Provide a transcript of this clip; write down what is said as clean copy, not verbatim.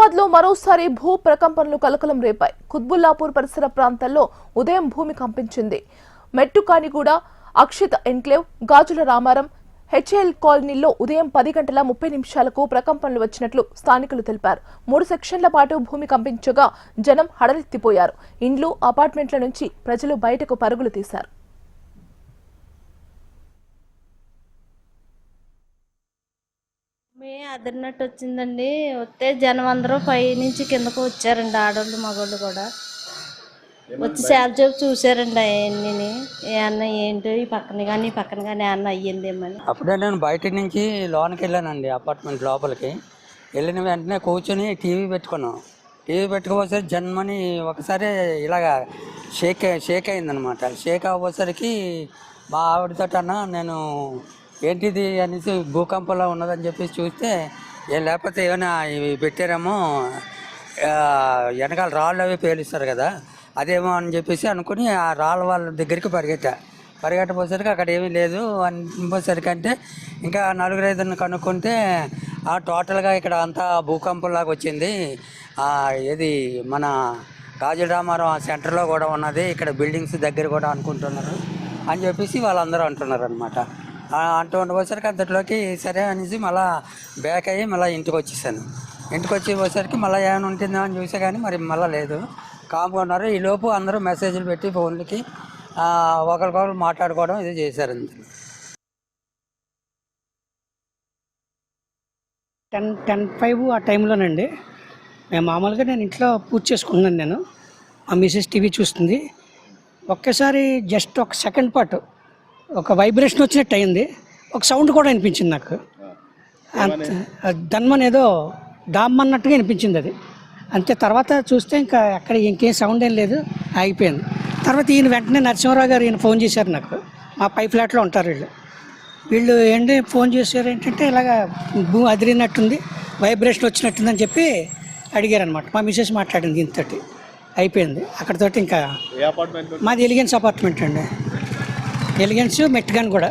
హైదరాబాద్ లో మరోసారి భూ ప్రకంపనలు కలకలం రేపాయి. కుత్బుల్లాపూర్ పరిసర ప్రాంతాల్లో ఉదయం భూమి కంపించింది. మెట్టుకానిగూడ, అక్షిత్ ఎన్క్లేవ్, గాజుల రామారం, హెచ్ఎల్ కాలనీలో ఉదయం 10 గంటల 30 నిమిషాలకు ప్రకంపనలు వచ్చినట్లు స్థానికులు తెలిపారు. 3 సెక్షన్ల పాటు భూమి కంపించగా జనం హడలెత్తిపోయారు. ఇండ్లు, అపార్ట్మెంట్ల నుంచి ప్రజలు బయటకు పరుగులు తీశారు. అదిరినట్టు వచ్చిందండి. వస్తే జనం అందరూ పై నుంచి కిందకు వచ్చారండి. ఆడవాళ్ళు మగవాళ్ళు కూడా వచ్చి సేల్చేపు చూసారండి. అవన్నీ ఏమన్నా ఏంటో ఈ పక్కన కానీ ఏమన్నా అయ్యిందేమని. అప్పుడే నేను బయట నుంచి లోనికి వెళ్ళానండి, అపార్ట్మెంట్ లోపలికి వెళ్ళిన వెంటనే కూర్చొని టీవీ పెట్టుకున్నాం. టీవీ పెట్టుకోపోసరి జన్మని ఒకసారి ఇలాగా షేక్ అయిందనమాట. షేక్ అవ్వసరికి మా ఆవిడతో అన్నా నేను ఏంటిది అనేసి భూకంపంలో ఉన్నదని చెప్పేసి చూస్తే లేకపోతే ఏమైనా ఇవి పెట్టారేమో, వెనకాల రాళ్ళు అవి పేలుస్తారు కదా, అదేమో అని చెప్పేసి అనుకుని ఆ రాళ్ళ వాళ్ళ దగ్గరికి పరిగెట్టపోసరికి అక్కడ ఏమీ లేదు అనిపోసరికి అంటే ఇంకా 4-5 కనుక్కుంటే టోటల్గా ఇక్కడ అంతా భూకంపంలాగా వచ్చింది. ఇది మన గాజుల రామారం సెంటర్లో కూడా ఉన్నది, ఇక్కడ బిల్డింగ్స్ దగ్గర కూడా అనుకుంటున్నారు అని చెప్పేసి వాళ్ళందరూ అంటున్నారు అనమాట. అంటూ ఉండబోసరికి అంతట్లోకి సరే అనేసి మళ్ళీ బ్యాక్ అయ్యి మళ్ళీ ఇంటికి వచ్చేసాను. ఇంటికి వచ్చేసరికి మళ్ళీ ఏమైనా ఉంటుందో అని చూసా కానీ మరి మళ్ళీ లేదు, కామ్గా ఉన్నారు. ఈ లోపు అందరూ మెసేజ్లు పెట్టి ఫోన్లకి ఒకరికొకరు మాట్లాడుకోవడం ఇది చేశారు. అంతే 10:05 ఆ టైంలోనండి. మేము మామూలుగా నేను ఇంట్లో పూజ చేసుకుంటున్నాను. మా మిసెస్ టీవీ చూస్తుంది. ఒక్కసారి జస్ట్ ఒక సెకండ్ పాటు ఒక వైబ్రేషన్ వచ్చినట్టు అయింది. ఒక సౌండ్ కూడా అనిపించింది నాకు. ధన్మన్ ఏదో దామ్మన్నట్టుగా అనిపించింది అది. అంతే. తర్వాత చూస్తే ఇంకా అక్కడ ఇంకేం సౌండ్ ఏం లేదు, ఆగిపోయింది. తర్వాత ఈయన వెంటనే నరసింహరావు గారు ఈయన ఫోన్ చేశారు నాకు. మా పై ఫ్లాట్లో ఉంటారు వీళ్ళు ఏంటి ఫోన్ చేశారు ఏంటంటే ఇలాగ భూమి అదిరినట్టుంది, వైబ్రేషన్ వచ్చినట్టుందని చెప్పి అడిగారు అనమాట. మా మిసెస్ మాట్లాడింది ఇంతటి అయిపోయింది అక్కడితోటి. ఇంకా మాది ఎలిగెన్స్ అపార్ట్మెంట్ అండి, ఎలిగెన్స్ మెట్గాన్ కూడా.